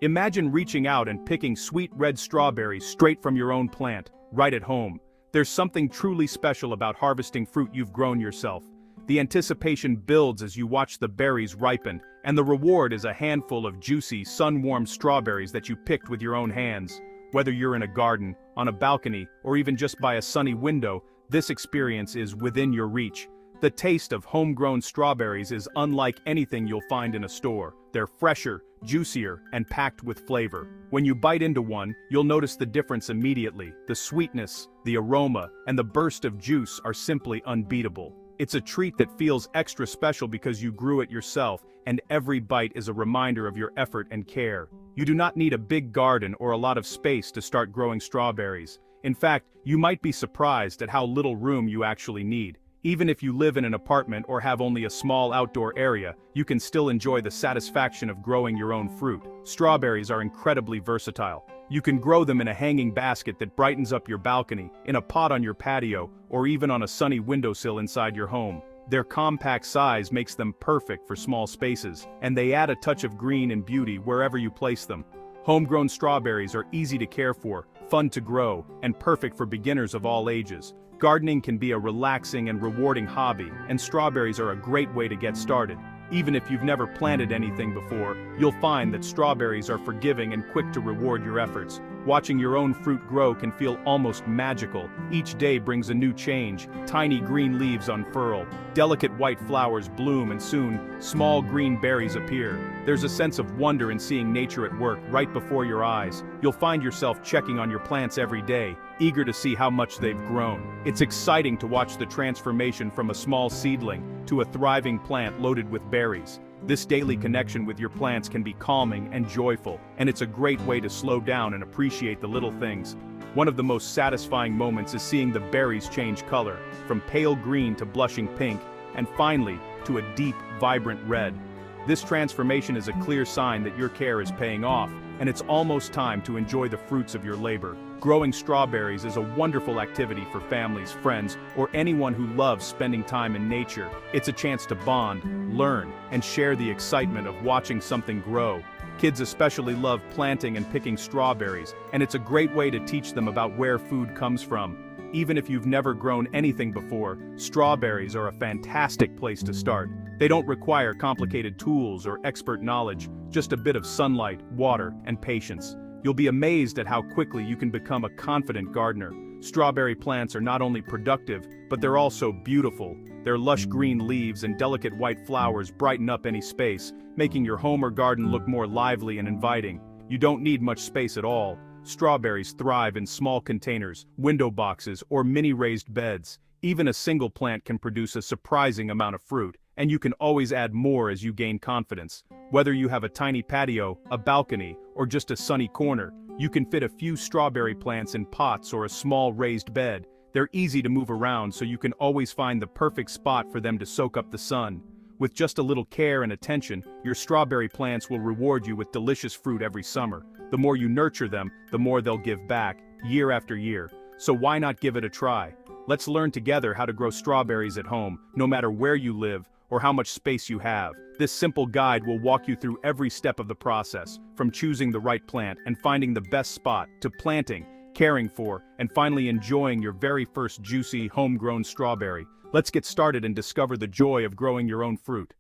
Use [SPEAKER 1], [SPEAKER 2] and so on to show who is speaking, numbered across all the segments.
[SPEAKER 1] Imagine reaching out and picking sweet red strawberries straight from your own plant, right at home. There's something truly special about harvesting fruit you've grown yourself. The anticipation builds as you watch the berries ripen, and the reward is a handful of juicy, sun-warmed strawberries that you picked with your own hands. Whether you're in a garden, on a balcony, or even just by a sunny window, this experience is within your reach. The taste of homegrown strawberries is unlike anything you'll find in a store. They're fresher, juicier, and packed with flavor. When you bite into one, you'll notice the difference immediately. The sweetness, the aroma, and the burst of juice are simply unbeatable. It's a treat that feels extra special because you grew it yourself, and every bite is a reminder of your effort and care. You do not need a big garden or a lot of space to start growing strawberries. In fact, you might be surprised at how little room you actually need. Even if you live in an apartment or have only a small outdoor area, you can still enjoy the satisfaction of growing your own fruit. Strawberries are incredibly versatile. You can grow them in a hanging basket that brightens up your balcony, in a pot on your patio, or even on a sunny windowsill inside your home. Their compact size makes them perfect for small spaces, and they add a touch of green and beauty wherever you place them. Homegrown strawberries are easy to care for, fun to grow, and perfect for beginners of all ages. Gardening can be a relaxing and rewarding hobby, and strawberries are a great way to get started. Even if you've never planted anything before, you'll find that strawberries are forgiving and quick to reward your efforts. Watching your own fruit grow can feel almost magical. Each day brings a new change. Tiny green leaves unfurl, delicate white flowers bloom, and soon, small green berries appear. There's a sense of wonder in seeing nature at work right before your eyes. You'll find yourself checking on your plants every day, eager to see how much they've grown. It's exciting to watch the transformation from a small seedling to a thriving plant loaded with berries. This daily connection with your plants can be calming and joyful, and it's a great way to slow down and appreciate the little things. One of the most satisfying moments is seeing the berries change color, from pale green to blushing pink, and finally, to a deep, vibrant red. This transformation is a clear sign that your care is paying off, and it's almost time to enjoy the fruits of your labor. Growing strawberries is a wonderful activity for families, friends, or anyone who loves spending time in nature. It's a chance to bond, learn, and share the excitement of watching something grow. Kids especially love planting and picking strawberries, and it's a great way to teach them about where food comes from. Even if you've never grown anything before, strawberries are a fantastic place to start. They don't require complicated tools or expert knowledge, just a bit of sunlight, water, and patience. You'll be amazed at how quickly you can become a confident gardener. Strawberry plants are not only productive, but they're also beautiful. Their lush green leaves and delicate white flowers brighten up any space, making your home or garden look more lively and inviting. You don't need much space at all. Strawberries thrive in small containers, window boxes, or mini raised beds. Even a single plant can produce a surprising amount of fruit, and you can always add more as you gain confidence. Whether you have a tiny patio, a balcony, or just a sunny corner, you can fit a few strawberry plants in pots or a small raised bed. They're easy to move around, so you can always find the perfect spot for them to soak up the sun. With just a little care and attention, your strawberry plants will reward you with delicious fruit every summer. The more you nurture them, the more they'll give back, year after year. So why not give it a try? Let's learn together how to grow strawberries at home, no matter where you live or how much space you have. This simple guide will walk you through every step of the process, from choosing the right plant and finding the best spot, to planting, caring for, and finally enjoying your very first juicy, homegrown strawberry. Let's get started and discover the joy of growing your own fruit.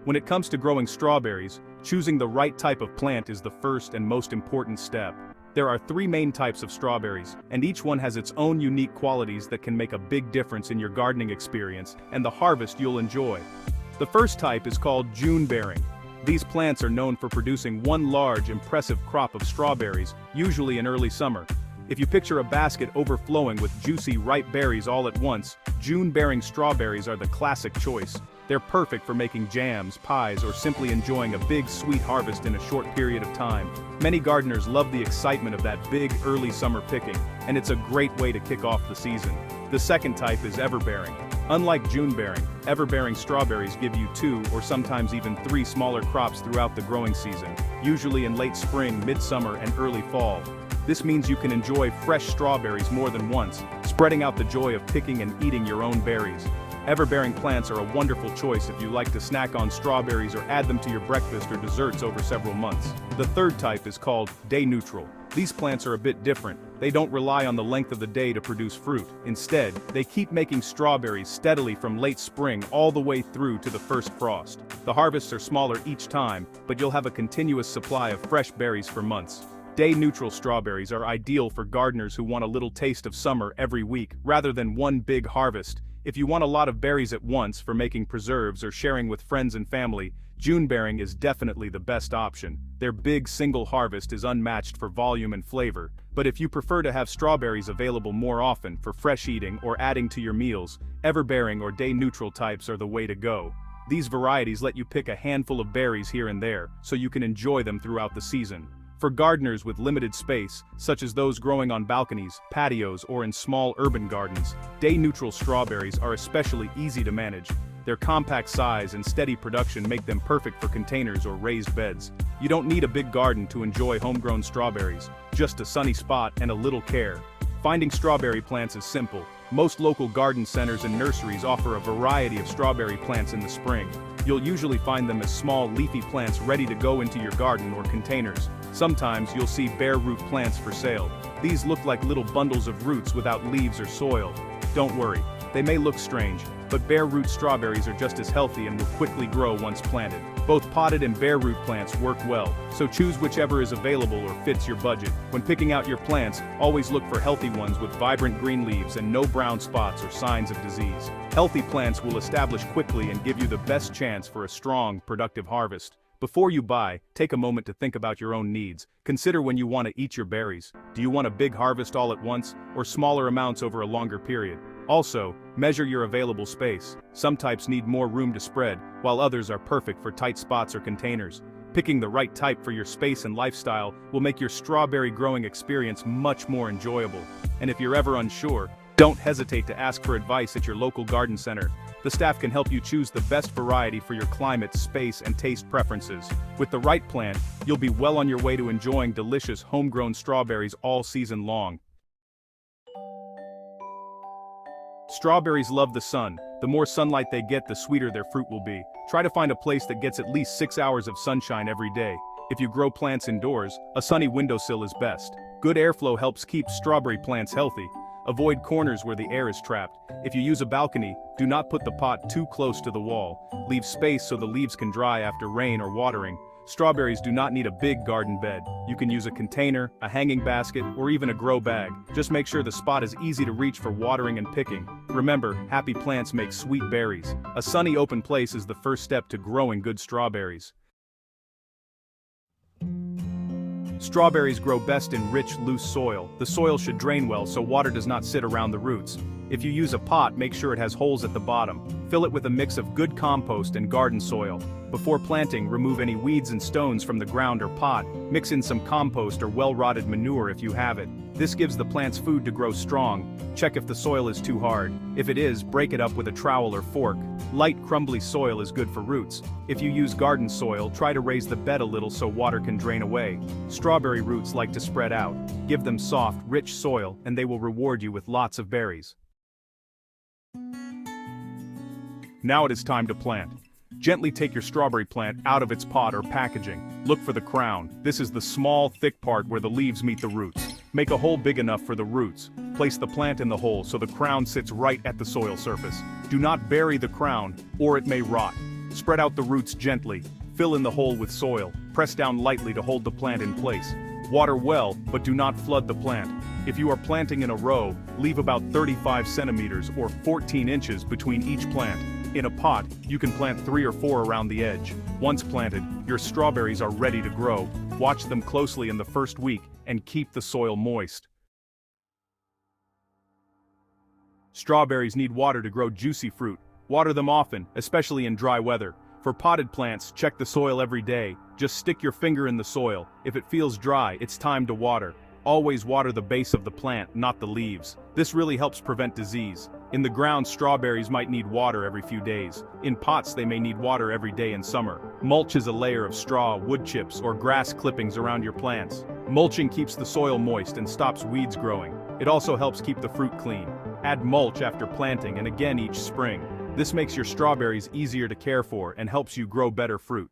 [SPEAKER 1] When it comes to growing strawberries, choosing the right type of plant is the first and most important step. There are 3 main types of strawberries, and each one has its own unique qualities that can make a big difference in your gardening experience and the harvest you'll enjoy. The first type is called June-bearing. These plants are known for producing one large, impressive crop of strawberries, usually in early summer. If you picture a basket overflowing with juicy, ripe berries all at once, June-bearing strawberries are the classic choice. They're perfect for making jams, pies, or simply enjoying a big, sweet harvest in a short period of time. Many gardeners love the excitement of that big, early summer picking, and it's a great way to kick off the season. The second type is everbearing. Unlike June-bearing, everbearing strawberries give you 2 or sometimes even 3 smaller crops throughout the growing season, usually in late spring, midsummer, and early fall. This means you can enjoy fresh strawberries more than once, spreading out the joy of picking and eating your own berries. Ever-bearing plants are a wonderful choice if you like to snack on strawberries or add them to your breakfast or desserts over several months. The third type is called day neutral. These plants are a bit different. They don't rely on the length of the day to produce fruit. Instead, they keep making strawberries steadily from late spring all the way through to the first frost. The harvests are smaller each time, but you'll have a continuous supply of fresh berries for months. Day-neutral strawberries are ideal for gardeners who want a little taste of summer every week, rather than one big harvest. If you want a lot of berries at once for making preserves or sharing with friends and family, June bearing is definitely the best option. Their big single harvest is unmatched for volume and flavor, but if you prefer to have strawberries available more often for fresh eating or adding to your meals, ever-bearing or day-neutral types are the way to go. These varieties let you pick a handful of berries here and there, so you can enjoy them throughout the season. For gardeners with limited space, such as those growing on balconies, patios, or in small urban gardens, day-neutral strawberries are especially easy to manage. Their compact size and steady production make them perfect for containers or raised beds. You don't need a big garden to enjoy homegrown strawberries, just a sunny spot and a little care. Finding strawberry plants is simple. Most local garden centers and nurseries offer a variety of strawberry plants in the spring. You'll usually find them as small leafy plants ready to go into your garden or containers. Sometimes you'll see bare root plants for sale. These look like little bundles of roots without leaves or soil. Don't worry, they may look strange, but bare root strawberries are just as healthy and will quickly grow once planted. Both potted and bare root plants work well, so choose whichever is available or fits your budget. When picking out your plants, always look for healthy ones with vibrant green leaves and no brown spots or signs of disease. Healthy plants will establish quickly and give you the best chance for a strong, productive harvest. Before you buy, take a moment to think about your own needs. Consider when you want to eat your berries. Do you want a big harvest all at once, or smaller amounts over a longer period? Also, measure your available space. Some types need more room to spread, while others are perfect for tight spots or containers. Picking the right type for your space and lifestyle will make your strawberry growing experience much more enjoyable. And if you're ever unsure, don't hesitate to ask for advice at your local garden center. The staff can help you choose the best variety for your climate, space, and taste preferences. With the right plant, you'll be well on your way to enjoying delicious homegrown strawberries all season long. Strawberries love the sun. The more sunlight they get, the sweeter their fruit will be. Try to find a place that gets at least 6 hours of sunshine every day. If you grow plants indoors, a sunny windowsill is best. Good airflow helps keep strawberry plants healthy. Avoid corners where the air is trapped. If you use a balcony, do not put the pot too close to the wall. Leave space so the leaves can dry after rain or watering. Strawberries do not need a big garden bed. You can use a container, a hanging basket, or even a grow bag. Just make sure the spot is easy to reach for watering and picking. Remember, happy plants make sweet berries. A sunny open place is the first step to growing good strawberries. Strawberries grow best in rich, loose soil. The soil should drain well so water does not sit around the roots. If you use a pot, make sure it has holes at the bottom. Fill it with a mix of good compost and garden soil. Before planting, remove any weeds and stones from the ground or pot. Mix in some compost or well-rotted manure if you have it. This gives the plants food to grow strong. Check if the soil is too hard. If it is, break it up with a trowel or fork. Light, crumbly soil is good for roots. If you use garden soil, try to raise the bed a little so water can drain away. Strawberry roots like to spread out. Give them soft, rich soil, and they will reward you with lots of berries. Now it is time to plant. Gently take your strawberry plant out of its pot or packaging. Look for the crown. This is the small, thick part where the leaves meet the roots. Make a hole big enough for the roots. Place the plant in the hole so the crown sits right at the soil surface. Do not bury the crown, or it may rot. Spread out the roots gently. Fill in the hole with soil. Press down lightly to hold the plant in place. Water well, but do not flood the plant. If you are planting in a row, leave about 35 centimeters or 14 inches between each plant. In a pot, you can plant 3 or 4 around the edge. Once planted, your strawberries are ready to grow. Watch them closely in the first week and keep the soil moist. Strawberries need water to grow juicy fruit. Water them often, especially in dry weather. For potted plants, check the soil every day. Just stick your finger in the soil. If it feels dry, it's time to water. Always water the base of the plant, not the leaves. This really helps prevent disease. In the ground, strawberries might need water every few days. In pots, they may need water every day in summer. Mulch is a layer of straw, wood chips, or grass clippings around your plants. Mulching keeps the soil moist and stops weeds growing. It also helps keep the fruit clean. Add mulch after planting and again each spring. This makes your strawberries easier to care for and helps you grow better fruit.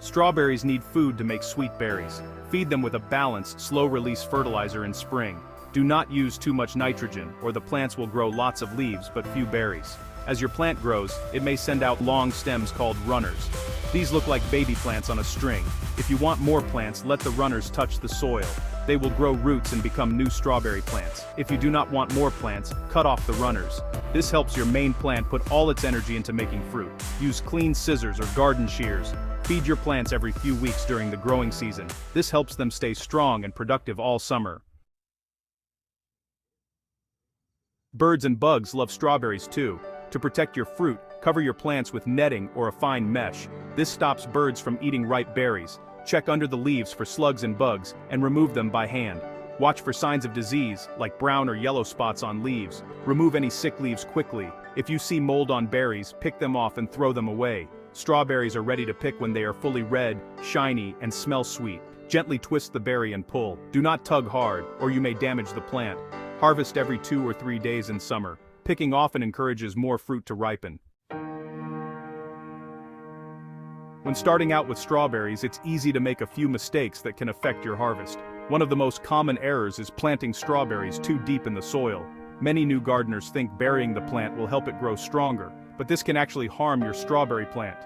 [SPEAKER 1] Strawberries need food to make sweet berries. Feed them with a balanced, slow-release fertilizer in spring. Do not use too much nitrogen, or the plants will grow lots of leaves but few berries. As your plant grows, it may send out long stems called runners. These look like baby plants on a string. If you want more plants, let the runners touch the soil. They will grow roots and become new strawberry plants. If you do not want more plants, cut off the runners. This helps your main plant put all its energy into making fruit. Use clean scissors or garden shears. Feed your plants every few weeks during the growing season. This helps them stay strong and productive all summer. Birds and bugs love strawberries too. To protect your fruit, cover your plants with netting or a fine mesh. This stops birds from eating ripe berries. Check under the leaves for slugs and bugs, and remove them by hand. Watch for signs of disease, like brown or yellow spots on leaves. Remove any sick leaves quickly. If you see mold on berries, pick them off and throw them away. Strawberries are ready to pick when they are fully red, shiny, and smell sweet. Gently twist the berry and pull. Do not tug hard, or you may damage the plant. Harvest every 2 or 3 days in summer. Picking often encourages more fruit to ripen. When starting out with strawberries, it's easy to make a few mistakes that can affect your harvest. One of the most common errors is planting strawberries too deep in the soil. Many new gardeners think burying the plant will help it grow stronger, but this can actually harm your strawberry plant.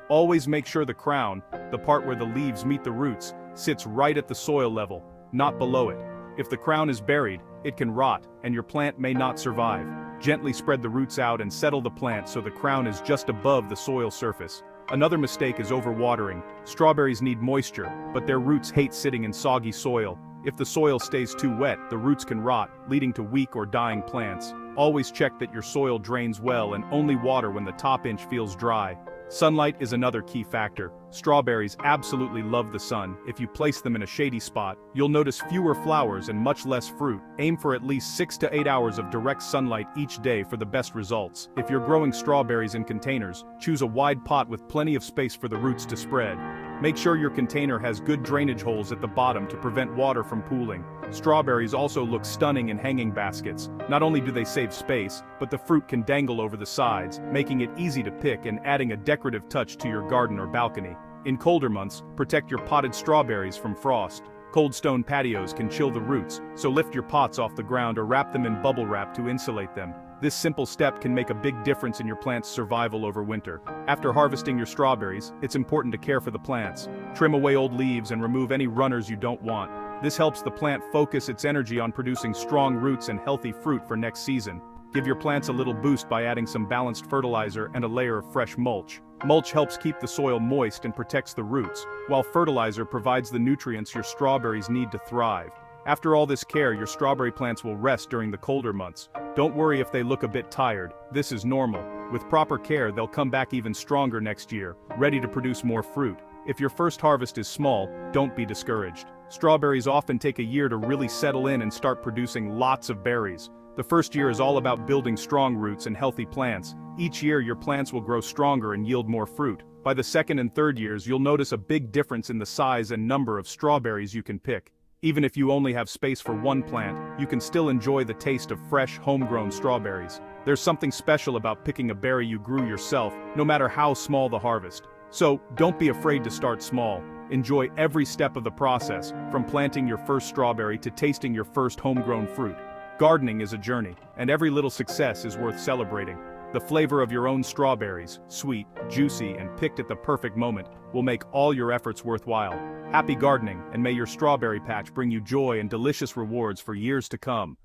[SPEAKER 1] Always make sure the crown, the part where the leaves meet the roots, sits right at the soil level, not below it. If the crown is buried, it can rot, and your plant may not survive. Gently spread the roots out and settle the plant so the crown is just above the soil surface. Another mistake is overwatering. Strawberries need moisture, but their roots hate sitting in soggy soil. If the soil stays too wet, the roots can rot, leading to weak or dying plants. Always check that your soil drains well and only water when the top inch feels dry. Sunlight is another key factor. Strawberries absolutely love the sun. If you place them in a shady spot, you'll notice fewer flowers and much less fruit. Aim for at least 6 to 8 hours of direct sunlight each day for the best results. If you're growing strawberries in containers, choose a wide pot with plenty of space for the roots to spread. Make sure your container has good drainage holes at the bottom to prevent water from pooling. Strawberries also look stunning in hanging baskets. Not only do they save space, but the fruit can dangle over the sides, making it easy to pick and adding a decorative touch to your garden or balcony. In colder months, protect your potted strawberries from frost. Cold stone patios can chill the roots, so lift your pots off the ground or wrap them in bubble wrap to insulate them. This simple step can make a big difference in your plant's survival over winter. After harvesting your strawberries, it's important to care for the plants. Trim away old leaves and remove any runners you don't want. This helps the plant focus its energy on producing strong roots and healthy fruit for next season. Give your plants a little boost by adding some balanced fertilizer and a layer of fresh mulch. Mulch helps keep the soil moist and protects the roots, while fertilizer provides the nutrients your strawberries need to thrive. After all this care, your strawberry plants will rest during the colder months. Don't worry if they look a bit tired. This is normal. With proper care, they'll come back even stronger next year, ready to produce more fruit. If your first harvest is small, don't be discouraged. Strawberries often take a year to really settle in and start producing lots of berries. The first year is all about building strong roots and healthy plants. Each year your plants will grow stronger and yield more fruit. By the second and third years you'll notice a big difference in the size and number of strawberries you can pick. Even if you only have space for one plant, you can still enjoy the taste of fresh, homegrown strawberries. There's something special about picking a berry you grew yourself, no matter how small the harvest. So, don't be afraid to start small. Enjoy every step of the process, from planting your first strawberry to tasting your first homegrown fruit. Gardening is a journey, and every little success is worth celebrating. The flavor of your own strawberries, sweet, juicy, and picked at the perfect moment, will make all your efforts worthwhile. Happy gardening, and may your strawberry patch bring you joy and delicious rewards for years to come.